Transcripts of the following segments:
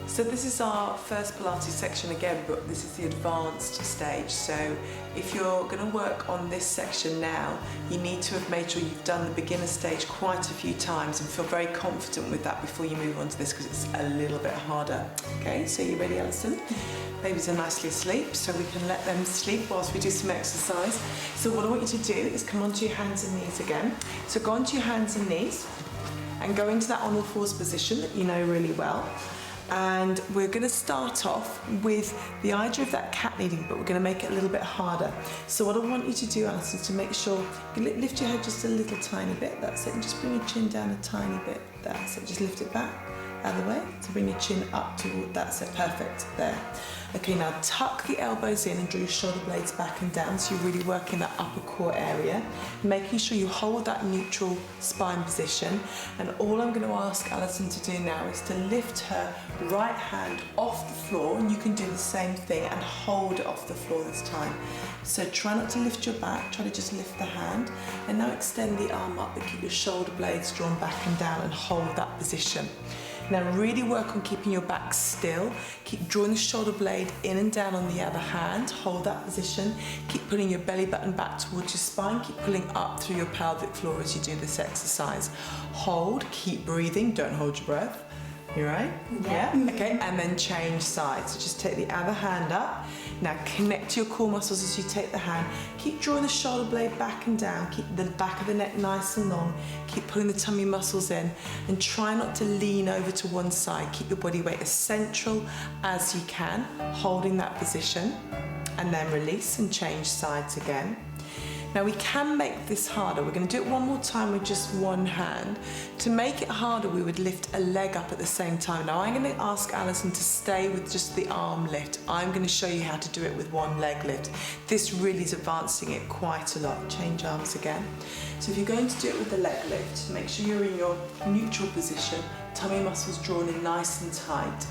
So this is our first Pilates section again, but this is the advanced stage. So if you're going to work on this section now, you need to have made sure you've done the beginner stage quite a few times and feel very confident with that before you move on to this, because it's a little bit harder. Okay, so you ready, Alison? Babies are nicely asleep, so we can let them sleep whilst we do some exercise. So what I want you to do is come onto your hands and knees again. So go onto your hands and knees and go into that on all fours position that you know really well. And we're going to start off with the idea of that cat kneading, but we're going to make it a little bit harder. So what I want you to do, Alison, is to make sure you lift your head just a little tiny bit. That's it. And just bring your chin down a tiny bit. That's it. Just lift it back out of the way. So bring your chin up to, that's it. Perfect. There. Okay, now tuck the elbows in and draw your shoulder blades back and down, so you're really working that upper core area, making sure you hold that neutral spine position. And all I'm going to ask Alison to do now is to lift her right hand off the floor, and you can do the same thing and hold it off the floor this time. So try not to lift your back, try to just lift the hand, and now extend the arm up, but keep your shoulder blades drawn back and down and hold that position. Now really work on keeping your back still. Keep drawing the shoulder blade in and down on the other hand. Hold that position. Keep pulling your belly button back towards your spine. Keep pulling up through your pelvic floor as you do this exercise. Hold, keep breathing, don't hold your breath. You right? Yeah. Okay, and then change sides. So just take the other hand up. Now connect to your core muscles as you take the hand. Keep drawing the shoulder blade back and down. Keep the back of the neck nice and long. Keep pulling the tummy muscles in, and try not to lean over to one side. Keep your body weight as central as you can, holding that position, and then release and change sides again. Now we can make this harder. We're going to do it one more time with just one hand. To make it harder, we would lift a leg up at the same time. Now I'm going to ask Alison to stay with just the arm lift. I'm going to show you how to do it with one leg lift. This really is advancing it quite a lot. Change arms again. So if you're going to do it with the leg lift, make sure you're in your neutral position, tummy muscles drawn in nice and tight,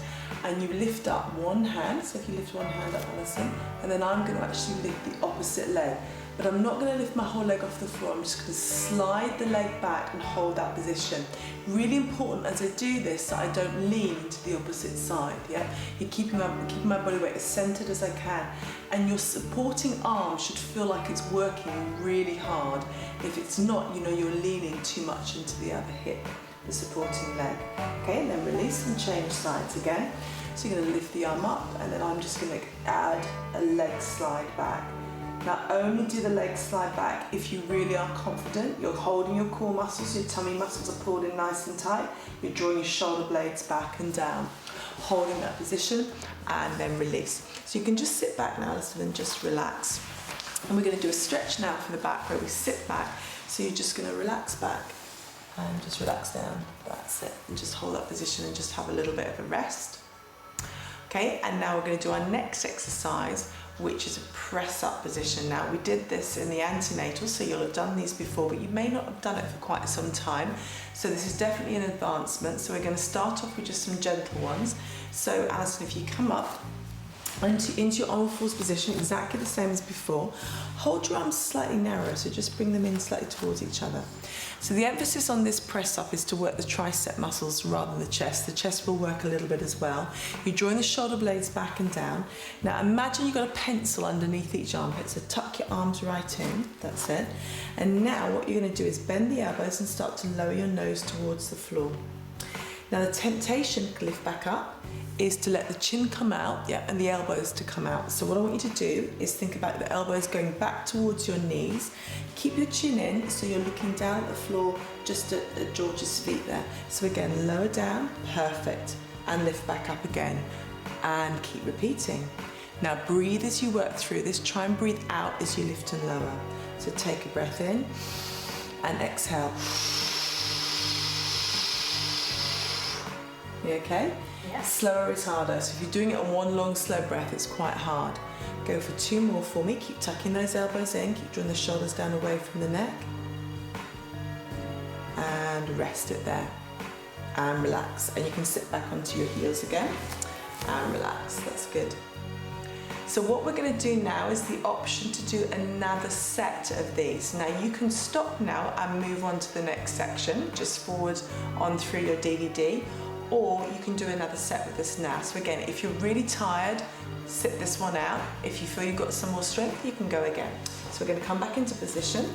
and you lift up one hand. So if you lift one hand up, Alison, and then I'm going to actually lift the opposite leg. But I'm not going to lift my whole leg off the floor. I'm just going to slide the leg back and hold that position. Really important as I do this that I don't lean to the opposite side. Yeah, you're keeping my body weight as centered as I can, and your supporting arm should feel like it's working really hard. If it's not, you know you're leaning too much into the other hip, the supporting leg. Okay, and then release and change sides again. So you're going to lift the arm up, and then I'm just going to add a leg slide back. Now only do the leg slide back if you really are confident. You're holding your core muscles, your tummy muscles are pulled in nice and tight. You're drawing your shoulder blades back and down, holding that position, and then release. So you can just sit back now, Alison, and just relax. And we're going to do a stretch now for the back where we sit back. So you're just going to relax back and just relax down. That's it. And just hold that position and just have a little bit of a rest. Okay, and now we're going to do our next exercise, which is a press up position. Now we did this in the antenatal, so you'll have done these before, but you may not have done it for quite some time. So this is definitely an advancement. So we're going to start off with just some gentle ones. So Alison, if you come up into your all fours position, exactly the same as before. Hold your arms slightly narrow, so just bring them in slightly towards each other. So the emphasis on this press up is to work the tricep muscles rather than the chest. The chest will work a little bit as well. You're drawing the shoulder blades back and down. Now imagine you've got a pencil underneath each armpit, so tuck your arms right in, that's it. And now what you're going to do is bend the elbows and start to lower your nose towards the floor. Now the temptation to lift back up is to let the chin come out, yeah, and the elbows to come out. So what I want you to do is think about the elbows going back towards your knees. Keep your chin in, so you're looking down at the floor, just at George's feet there. So again, lower down, perfect, and lift back up again, and keep repeating. Now breathe as you work through this. Try and breathe out as you lift and lower. So take a breath in, and exhale. You okay? Yeah. Slower is harder, so if you're doing it on one long slow breath, it's quite hard. Go for two more for me. Keep tucking those elbows in, keep drawing the shoulders down away from the neck. And rest it there. And relax. And you can sit back onto your heels again. And relax, that's good. So what we're going to do now is the option to do another set of these. Now you can stop now and move on to the next section, just forward on through your DVD. or you can do another set with this now. So again, if you're really tired, sit this one out. If you feel you've got some more strength, you can go again. So we're going to come back into position,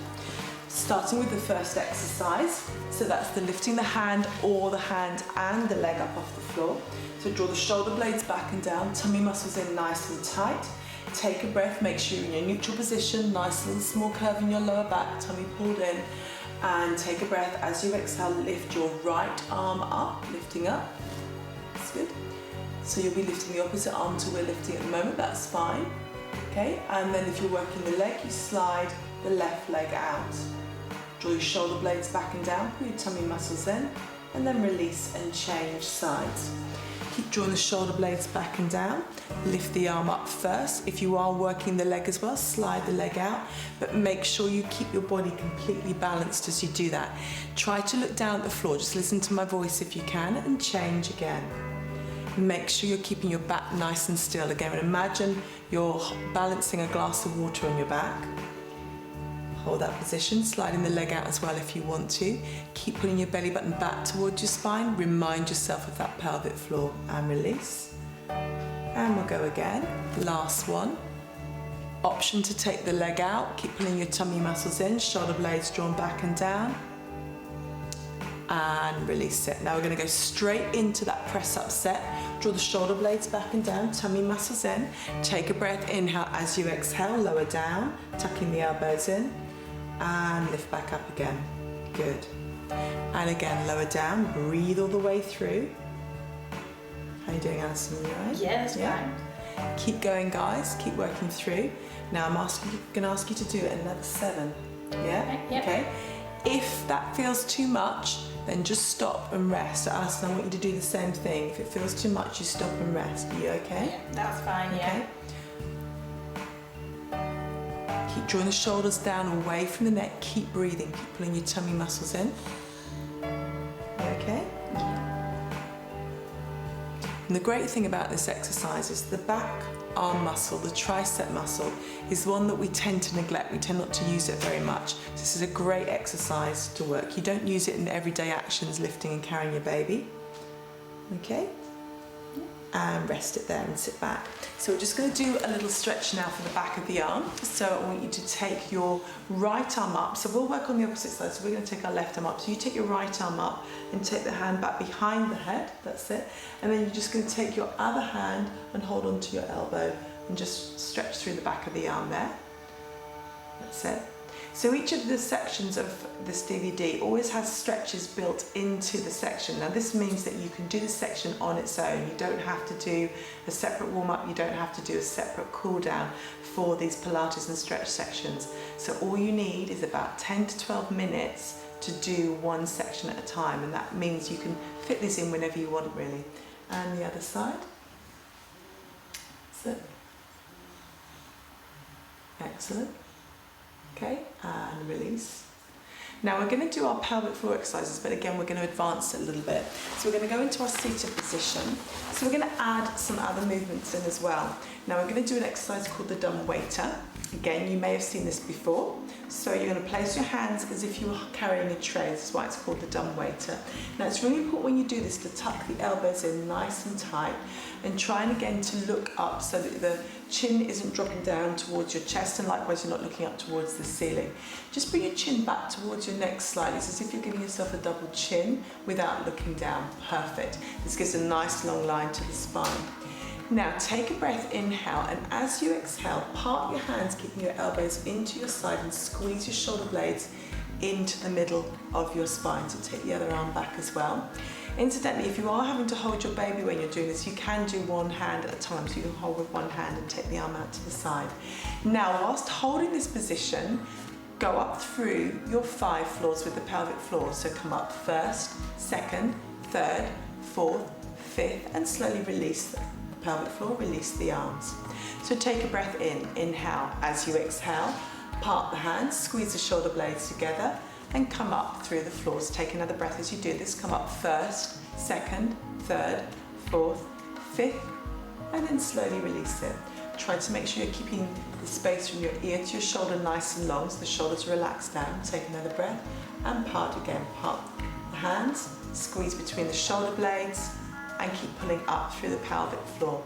starting with the first exercise. So that's the lifting the hand or the hand and the leg up off the floor. So draw the shoulder blades back and down, tummy muscles in nice and tight. Take a breath, make sure you're in your neutral position, nice little small curve in your lower back, tummy pulled in. And take a breath. As you exhale, lift your right arm up, lifting up. That's good. So you'll be lifting the opposite arm to we're lifting at the moment, that's fine. Okay, and then if you're working the leg, you slide the left leg out. Draw your shoulder blades back and down, pull your tummy muscles in, and then release and change sides. Keep drawing the shoulder blades back and down. Lift the arm up first. If you are working the leg as well, slide the leg out, but make sure you keep your body completely balanced as you do that. Try to look down at the floor, just listen to my voice if you can, and change again. Make sure you're keeping your back nice and still again, and imagine you're balancing a glass of water on your back. Hold that position, sliding the leg out as well if you want to. Keep pulling your belly button back towards your spine. Remind yourself of that pelvic floor and release. And we'll go again. Last one. Option to take the leg out. Keep pulling your tummy muscles in, shoulder blades drawn back and down. And release it. Now we're going to go straight into that press up set. Draw the shoulder blades back and down, tummy muscles in. Take a breath, inhale as you exhale, lower down, tucking the elbows in. And lift back up again. Good. And again, lower down, breathe all the way through. How are you doing, Alison? Are you all right? Yeah, that's fine. Keep going, guys. Keep working through. Now I'm going to ask you to do another 7. Yeah? Yep. Okay. If that feels too much, then just stop and rest. So Alison, I want you to do the same thing. If it feels too much, you stop and rest. Are you okay? Yeah, that's fine, yeah. Okay. Keep drawing the shoulders down away from the neck. Keep breathing. Keep pulling your tummy muscles in. You okay? Yeah. And the great thing about this exercise is the back arm muscle, the tricep muscle, is one that we tend to neglect. We tend not to use it very much. This is a great exercise to work. You don't use it in everyday actions, lifting and carrying your baby. Okay? And rest it there and sit back. So we're just going to do a little stretch now for the back of the arm. So I want you to take your right arm up. So we'll work on the opposite side. So we're going to take our left arm up. So you take your right arm up and take the hand back behind the head. That's it. And then you're just going to take your other hand and hold onto your elbow and just stretch through the back of the arm there. That's it. So each of the sections of this DVD always has stretches built into the section. Now this means that you can do the section on its own. You don't have to do a separate warm-up, you don't have to do a separate cool-down for these Pilates and stretch sections. So all you need is about 10 to 12 minutes to do one section at a time, and that means you can fit this in whenever you want really. And the other side. That's it. Excellent. Okay, and release. Now we're going to do our pelvic floor exercises, but again we're going to advance it a little bit. So we're going to go into our seated position. So we're going to add some other movements in as well. Now we're going to do an exercise called the dumb waiter. Again, you may have seen this before. So you're going to place your hands as if you were carrying a tray. This is why it's called the dumb waiter. Now it's really important when you do this to tuck the elbows in nice and tight, and trying again to look up so that the chin isn't dropping down towards your chest, and likewise you're not looking up towards the ceiling. Just bring your chin back towards your neck slightly. It's as if you're giving yourself a double chin without looking down. Perfect. This gives a nice long line to the spine. Now take a breath, inhale, and as you exhale, part your hands, keeping your elbows into your side, and squeeze your shoulder blades into the middle of your spine. So take the other arm back as well. Incidentally, if you are having to hold your baby when you're doing this, you can do one hand at a time. So you can hold with one hand and take the arm out to the side. Now, whilst holding this position, go up through your 5 floors with the pelvic floor. So come up first, second, third, fourth, fifth, and slowly release the pelvic floor, release the arms. So take a breath in, inhale. As you exhale, part the hands, squeeze the shoulder blades together, and come up through the floors. Take another breath as you do this. Come up first, second, third, fourth, fifth, and then slowly release it. Try to make sure you're keeping the space from your ear to your shoulder nice and long, so the shoulders relax down. Take another breath and part again. Part the hands, squeeze between the shoulder blades, and keep pulling up through the pelvic floor.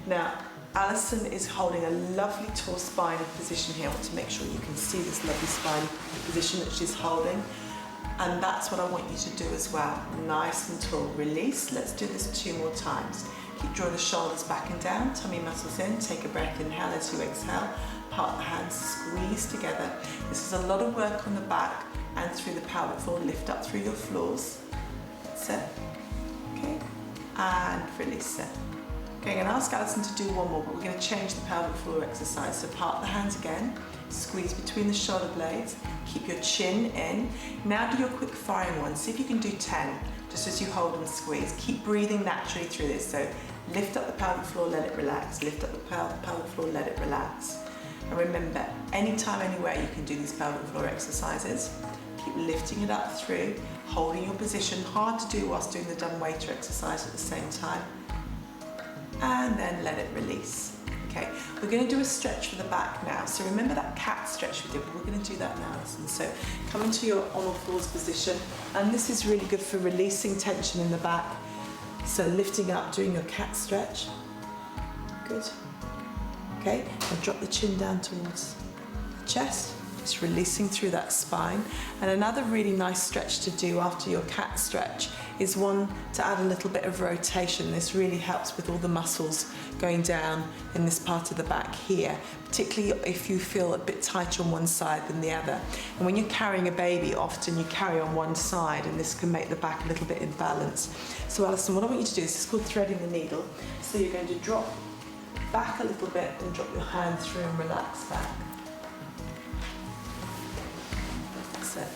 Now, Alison is holding a lovely tall spine position here. I want to make sure you can see this lovely spine position that she's holding. And that's what I want you to do as well. Nice and tall. Release. Let's do this 2 more times. Keep drawing the shoulders back and down, tummy muscles in. Take a breath, inhale as you exhale. Part the hands, squeeze together. This is a lot of work on the back and through the pelvic floor. Lift up through your floors. That's it. Okay. And release it. Okay, I'm going to ask Alison to do one more, but we're going to change the pelvic floor exercise. So part the hands again, squeeze between the shoulder blades, keep your chin in. Now do your quick firing one. See if you can do 10, just as you hold and squeeze. Keep breathing naturally through this. So lift up the pelvic floor, let it relax. Lift up the pelvic floor, let it relax. And remember, anytime, anywhere you can do these pelvic floor exercises. Keep lifting it up through, holding your position. Hard to do whilst doing the dumb waiter exercise at the same time. And then let it release. Okay, we're going to do a stretch for the back now. So remember that cat stretch we did, but we're going to do that now, Alison. So come into your on all fours position, and this is really good for releasing tension in the back. So lifting up, doing your cat stretch. Good. Okay, and drop the chin down towards the chest. Just releasing through that spine. And another really nice stretch to do after your cat stretch is one to add a little bit of rotation. This really helps with all the muscles going down in this part of the back here, particularly if you feel a bit tighter on one side than the other. And when you're carrying a baby, often you carry on one side, and this can make the back a little bit imbalanced. So Alison, what I want you to do is, it's called threading the needle. So you're going to drop back a little bit and drop your hand through and relax back. That's it.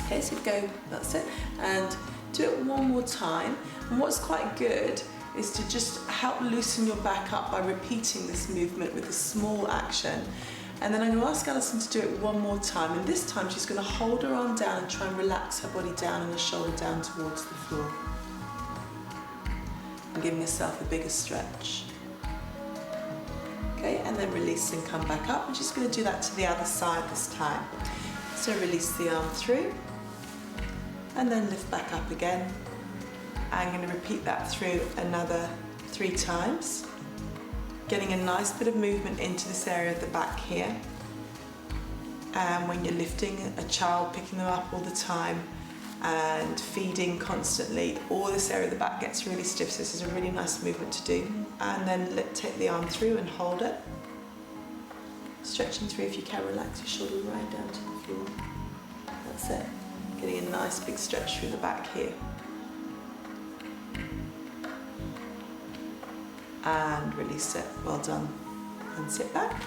Okay, so go, that's it, and do it one more time. And what's quite good is to just help loosen your back up by repeating this movement with a small action. And then I'm going to ask Alison to do it one more time, and this time she's going to hold her arm down and try and relax her body down and her shoulder down towards the floor. And giving yourself a bigger stretch. Okay, and then release and come back up. I'm just going to do that to the other side this time. So release the arm through, and then lift back up again. I'm going to repeat that through another 3 times, getting a nice bit of movement into this area of the back here. And when you're lifting a child, picking them up all the time and feeding constantly, all this area of the back gets really stiff, so this is a really nice movement to do. And then take the arm through and hold it, stretching through. If you can, relax your shoulder right down to the floor. That's it. Getting a nice big stretch through the back here. And release it. Well done. And sit back.